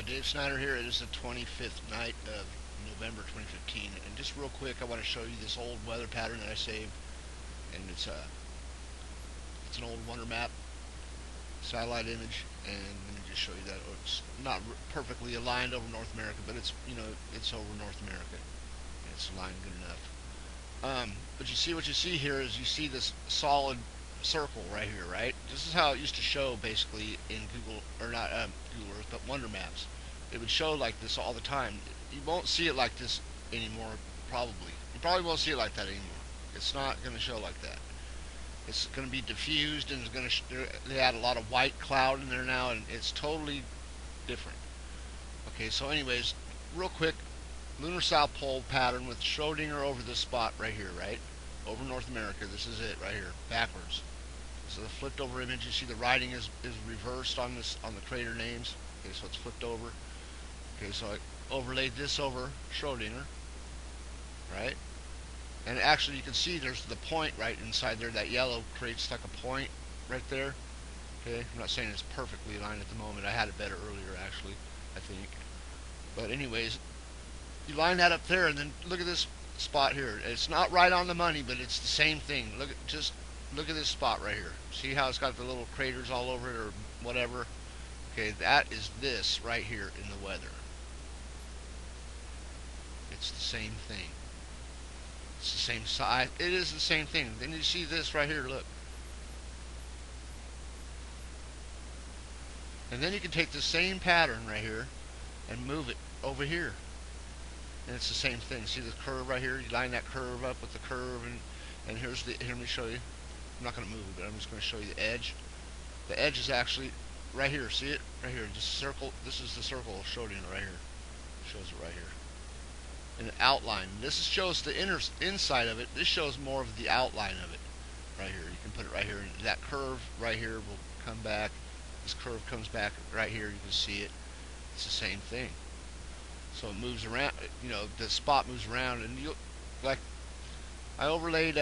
Dave Snyder here. It is the 25th night of November 2015, and just real quick, I want to show you this old weather pattern that I saved, and it's an old wonder map satellite image, and let me just show you that it's not perfectly aligned over North America, but it's over North America. It's aligned good enough. But you see what you see here is you see this solid circle right here, right? This is how it used to show basically in Google, or not Google Earth, but Wonder Maps. It would show like this all the time. You won't see it like this anymore, probably. You probably won't see it like that anymore. It's not going to show like that. It's going to be diffused, and it's going to they add a lot of white cloud in there now, and it's totally different. Okay, so anyways, real quick, lunar south pole pattern with Schrodinger over this spot right here, right? Over North America. This is it right here, backwards. So the flipped over image, you see the writing is reversed on the crater names. Okay, so it's flipped over. Okay, so I overlaid this over Schrodinger, right? And actually you can see there's the point right inside there. That yellow creates like a point right there. Okay, I'm not saying it's perfectly aligned at the moment. I had it better earlier actually, I think. But anyways, you line that up there, and then look at this spot here. It's not right on the money, but it's the same thing. Look at this spot right here. See how it's got the little craters all over it or whatever? Okay, that is this right here in the weather. It's the same thing. It's the same size. It is the same thing. Then you see this right here, look. And then you can take the same pattern right here and move it over here. And it's the same thing. See the curve right here? You line that curve up with the curve, and here, let me show you. I'm not going to move it, but I'm just going to show you the edge. The edge is actually right here. See it? Right here. Just circle. This is the circle of Schrodinger right here. It shows it right here. An outline. This shows the inside of it. This shows more of the outline of it right here. You can put it right here. And that curve right here will come back. This curve comes back right here. You can see it. It's the same thing. So it moves around. You know, the spot moves around, and you like I overlaid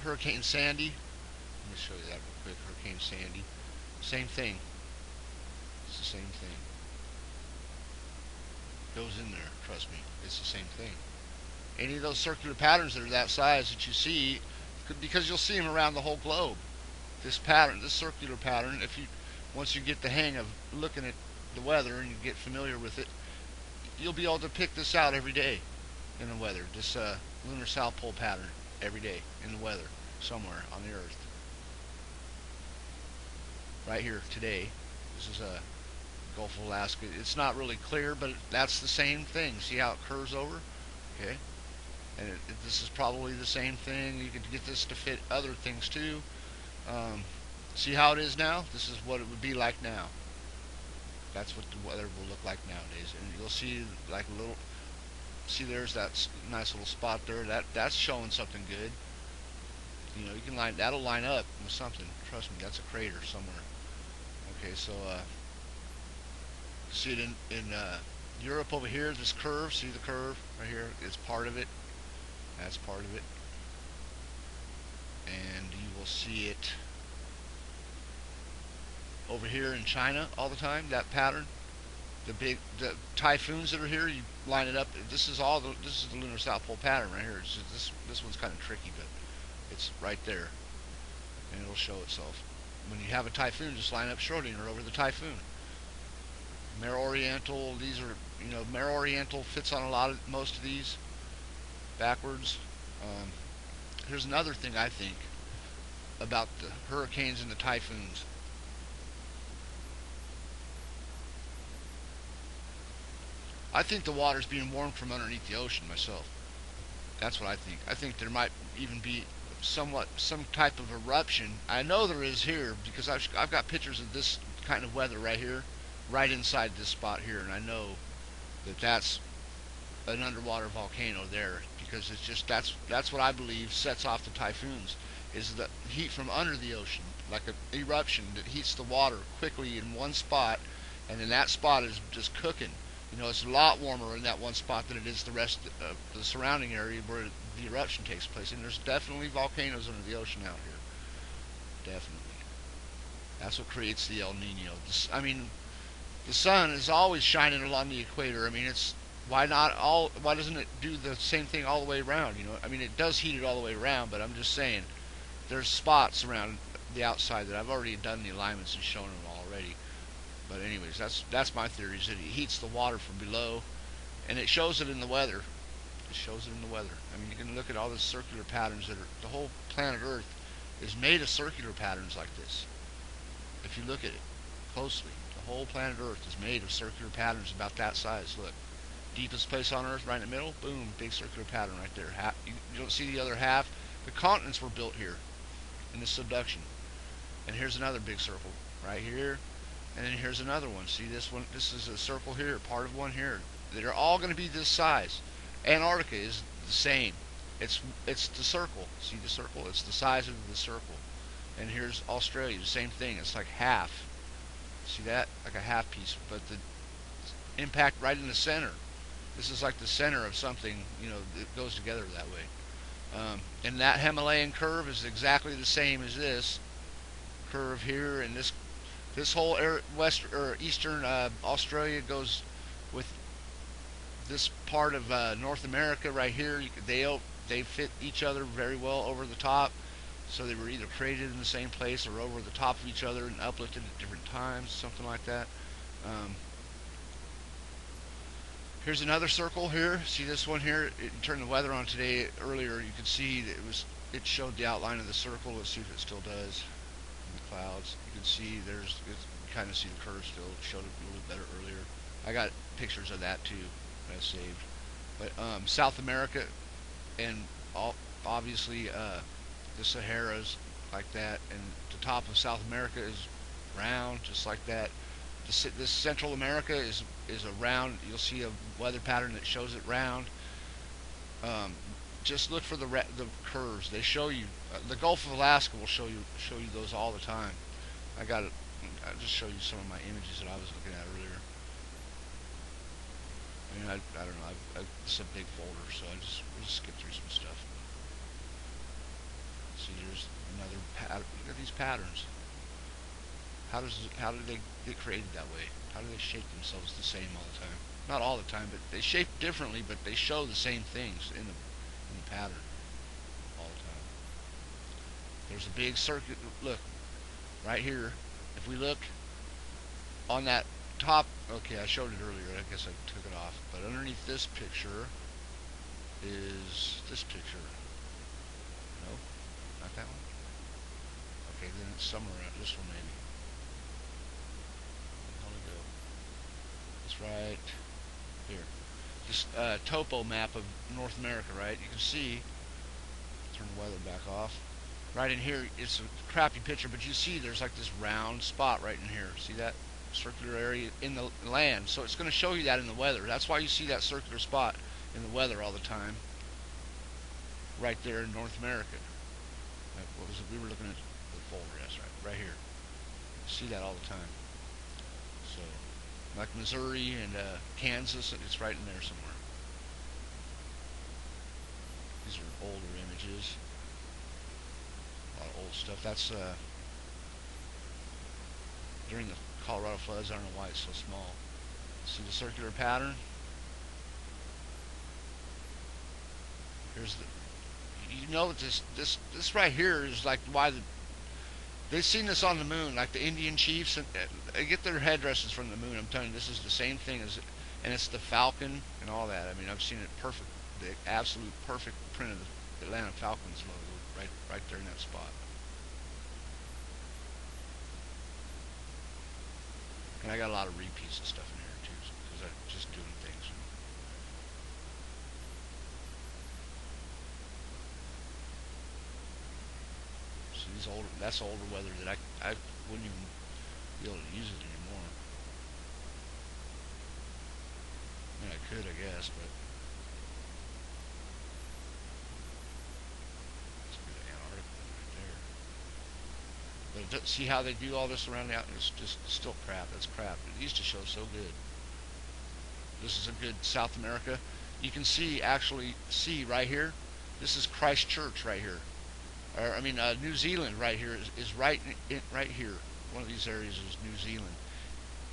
Hurricane Sandy. Let me show you that real quick. Hurricane Sandy. Same thing. It's the same thing. Goes in there. Trust me. It's the same thing. Any of those circular patterns that are that size that you see, because you'll see them around the whole globe. This pattern, this circular pattern, once you get the hang of looking at the weather and you get familiar with it, you'll be able to pick this out every day in the weather. This lunar south pole pattern every day in the weather somewhere on the earth. Right here today. This is Gulf of Alaska. It's not really clear, but that's the same thing. See how it curves over? Okay. And this is probably the same thing. You could get this to fit other things too. See how it is now? This is what it would be like now. That's what the weather will look like nowadays. And you'll see like a little, see there's that nice little spot there. That's showing something good. You know, you can that'll line up with something. Trust me, that's a crater somewhere. Okay, so see it in Europe over here, this curve. See the curve right here? It's part of it. That's part of it. And you will see it over here in China all the time, that pattern. The typhoons that are here, you line it up. This is the lunar south pole pattern right here. This one's kind of tricky, but it's right there, and it'll show itself. When you have a typhoon, just line up Schrodinger over the typhoon. Mare Oriental, these are, you know, Mare Oriental fits on most of these backwards. Here's another thing I think about the hurricanes and the typhoons. I think the water's being warmed from underneath the ocean myself. That's what I think. I think there might even be some type of eruption. I know there is here because I've got pictures of this kind of weather right here, right inside this spot here, and I know that that's an underwater volcano there, because it's just that's what I believe sets off the typhoons, is the heat from under the ocean, like an eruption that heats the water quickly in one spot, and then that spot is just cooking. You know, it's a lot warmer in that one spot than it is the rest of the surrounding area where the eruption takes place. And there's definitely volcanoes under the ocean out here. Definitely. That's what creates the El Nino. I mean, The sun is always shining along the equator. I mean, it's why not all? Why doesn't it do the same thing all the way around? You know, I mean, it does heat it all the way around, but I'm just saying there's spots around the outside that I've already done the alignments and shown them already. But anyways, that's my theory is that it heats the water from below, and it shows it in the weather. It shows it in the weather. I mean, you can look at all the circular patterns that are the whole planet Earth is made of circular patterns like this. If you look at it closely, the whole planet Earth is made of circular patterns about that size. Look, deepest place on Earth, right in the middle, boom, big circular pattern right there. You don't see the other half. The continents were built here in this subduction. And here's another big circle right here. And then here's another one. See this one? This is a circle here, part of one here. They're all going to be this size. Antarctica is the same. It's the circle. See the circle? It's the size of the circle. And here's Australia, the same thing. It's like half. See that? Like a half piece. But the impact right in the center. This is like the center of something, you know, that goes together that way. And that Himalayan curve is exactly the same as this curve here, and this whole west or eastern Australia goes with this part of North America right here. They fit each other very well over the top, so they were either created in the same place or over the top of each other and uplifted at different times, something like that. Here's another circle here. See this one here? It turned the weather on today earlier. You could see that it showed the outline of the circle. Let's see if it still does. In the clouds, you can see you kind of see the curve still. It showed it a little bit better earlier. I got pictures of that too that I saved. But South America and obviously the Sahara's like that, and the top of South America is round, just like that. This Central America is a round. You'll see a weather pattern that shows it round. Just look for the curves. They show you. The Gulf of Alaska will show you those all the time. I'll just show you some of my images that I was looking at earlier. I mean, I don't know. It's a big folder, so we'll just skip through some stuff. See, there's another pattern. Look at these patterns. How did they get created that way? How do they shape themselves the same all the time? Not all the time, but they shape differently, but they show the same things in the pattern all the time. There's a big circuit. Look, right here. If we look on that top, okay, I showed it earlier. I guess I took it off. But underneath this picture is this picture. No, not that one. Okay, then it's somewhere around this one maybe. It's right here. This topo map of North America, right? You can see, turn the weather back off. Right in here, it's a crappy picture, but you see there's like this round spot right in here. See that circular area in the land? So it's going to show you that in the weather. That's why you see that circular spot in the weather all the time. Right there in North America. What was it? We were looking at the folder, yes, right here. You see that all the time. So, like Missouri and Kansas, it's right in there somewhere. These are older images. A lot of old stuff. That's during the Colorado floods. I don't know why it's so small. See the circular pattern? Here's the. You know that this right here is like why they've seen this on the moon, like the Indian chiefs, and they get their headdresses from the moon. I'm telling you, this is the same thing as, and it's the falcon and all that. I mean, I've seen it perfect, the absolute perfect print of the Atlanta Falcons logo right there in that spot. And I got a lot of repeats and stuff in here too, because I'm just doing things. That's older weather that I wouldn't even be able to use it anymore. I mean, I could, I guess, but it's a bit of Antarctica right there. But see how they do all this around the out? It's just still crap. That's crap. It used to show so good. This is a good South America. You can actually see right here. This is Christchurch right here. Or, I mean, New Zealand right here is right here. One of these areas is New Zealand.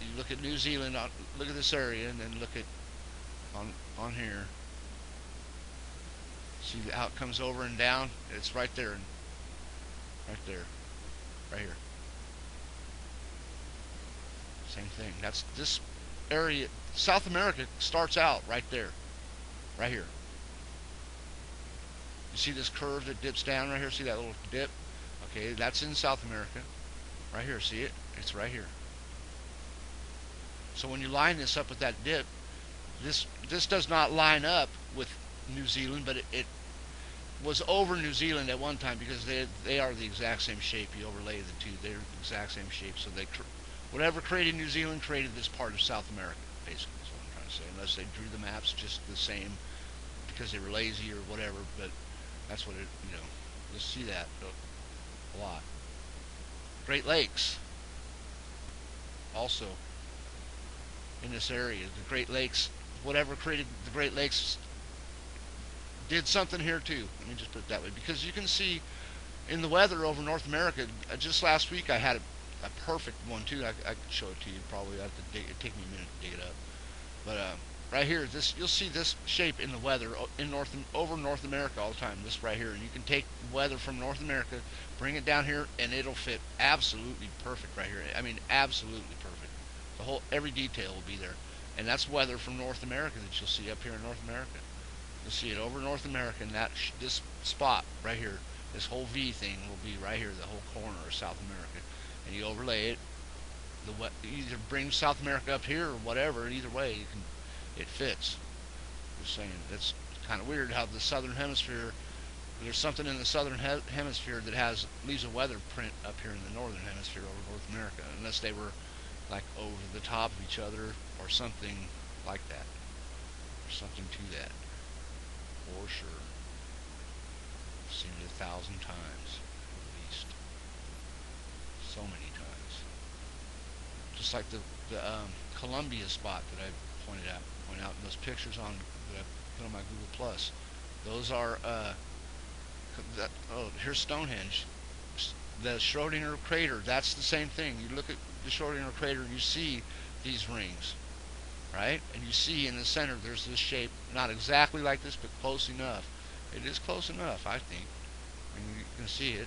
You look at New Zealand. Look at this area, and then look at on here. See how it comes over and down? It's right there, right there, right here. Same thing. That's this area. South America starts out right there, right here. You see this curve that dips down right here? See that little dip? Okay, that's in South America. Right here, see it? It's right here. So when you line this up with that dip, this does not line up with New Zealand, but it was over New Zealand at one time because they are the exact same shape. You overlay the two, they're the exact same shape. So whatever created New Zealand created this part of South America, basically is what I'm trying to say. Unless they drew the maps just the same because they were lazy or whatever, but that's what it, you'll see that a lot. Great Lakes, also in this area. The Great Lakes, whatever created the Great Lakes did something here too. Let me just put it that way, because you can see in the weather over North America. Just last week I had a perfect one too. I could show it to you. Probably I have to it'd take me a minute to dig it up. But right here, you'll see this shape in the weather in over North America all the time. This right here, and you can take weather from North America, bring it down here, and it'll fit absolutely perfect right here. I mean, absolutely perfect. Every detail will be there, and that's weather from North America that you'll see up here in North America. You'll see it over North America, and this spot right here, this whole V thing will be right here, the whole corner of South America, and you overlay it. Either bring South America up here or whatever. Either way, it fits. Just saying, it's kind of weird how the southern hemisphere. There's something in the southern hemisphere that leaves a weather print up here in the northern hemisphere over North America, unless they were like over the top of each other or something like that, or something to that. For sure. I've seen it 1,000 times, at least. So many times. Just like the Columbia spot that I point out in those pictures that I put on my Google Plus. Those are here's Stonehenge. The Schrodinger crater, that's the same thing. You look at the Schrodinger crater and you see these rings, right? And you see in the center there's this shape, not exactly like this, but close enough. It is close enough, I think. And you can see it.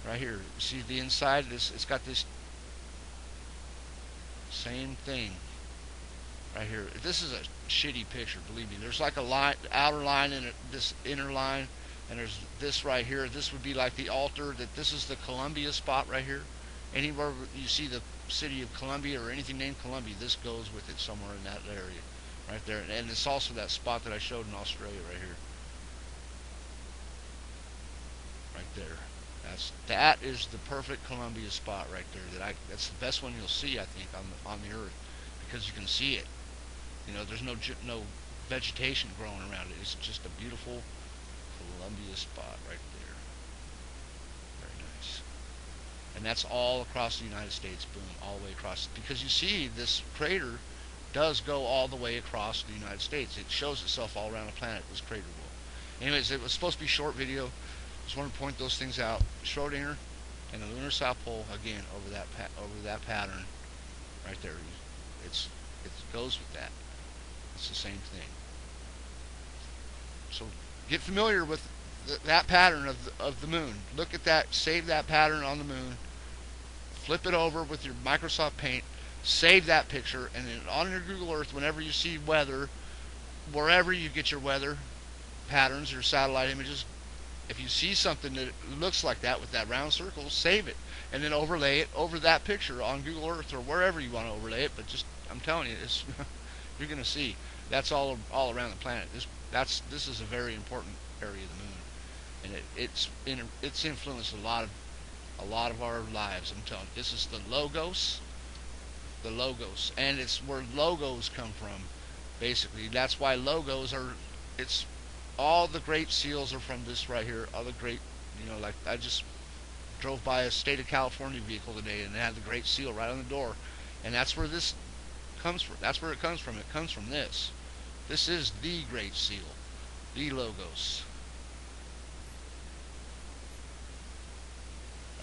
Right here, see the inside? It's got this same thing right here. This is a shitty picture, believe me. There's like a line, outer line, and this inner line, and there's this right here. This would be like the altar. This is the Columbia spot right here. Anywhere you see the city of Columbia or anything named Columbia, this goes with it somewhere in that area, right there. And it's also that spot that I showed in Australia right here, right there. That is the perfect Columbia spot right there. That's the best one you'll see, I think, on the earth, because you can see it. There's no vegetation growing around it. It's just a beautiful Columbia spot right there. Very nice. And that's all across the United States. Boom, all the way across. Because you see, this crater does go all the way across the United States. It shows itself all around the planet. This crater will. Anyways, it was supposed to be a short video. Just want to point those things out. Schrodinger and the lunar south pole again over that pattern right there. It goes with that. It's the same thing. So get familiar with that pattern of the moon. Look at that. Save that pattern on the moon. Flip it over with your Microsoft Paint. Save that picture, and then on your Google Earth, whenever you see weather, wherever you get your weather patterns or satellite images, if you see something that looks like that with that round circle, save it, and then overlay it over that picture on Google Earth or wherever you want to overlay it. But I'm telling you, you're going to see that's all around the planet. This is a very important area of the moon, and it's influenced a lot of our lives. I'm telling you, this is the logos, and it's where logos come from. Basically, that's why logos are. It's all the great seals are from this right here. All the great, like I just drove by a state of California vehicle today, and it had the great seal right on the door, and that's where this comes from. That's where it comes from. It comes from this. This is the great seal, the logos.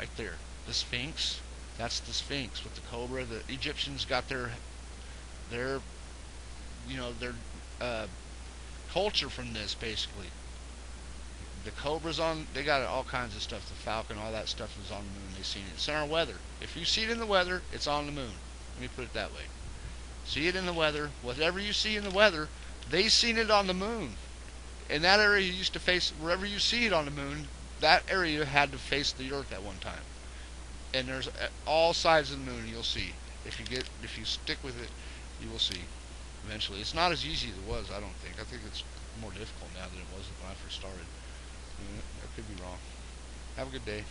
right there. The Sphinx, that's the Sphinx with the cobra. The Egyptians got their their uh, culture from this basically. The cobra's on. They got all kinds of stuff. The falcon, all that stuff is on the moon. They seen it. It's in our weather. If you see it in the weather, it's on the moon. Let me put it that way. See it in the weather. Whatever you see in the weather, they seen it on the moon. And that area used to face, wherever you see it on the moon, that area had to face the Earth at one time. And there's all sides of the moon you'll see. If you stick with it, you will see. Eventually, it's not as easy as it was. I don't think. I think it's more difficult now than it was when I first started. I could be wrong. Have a good day.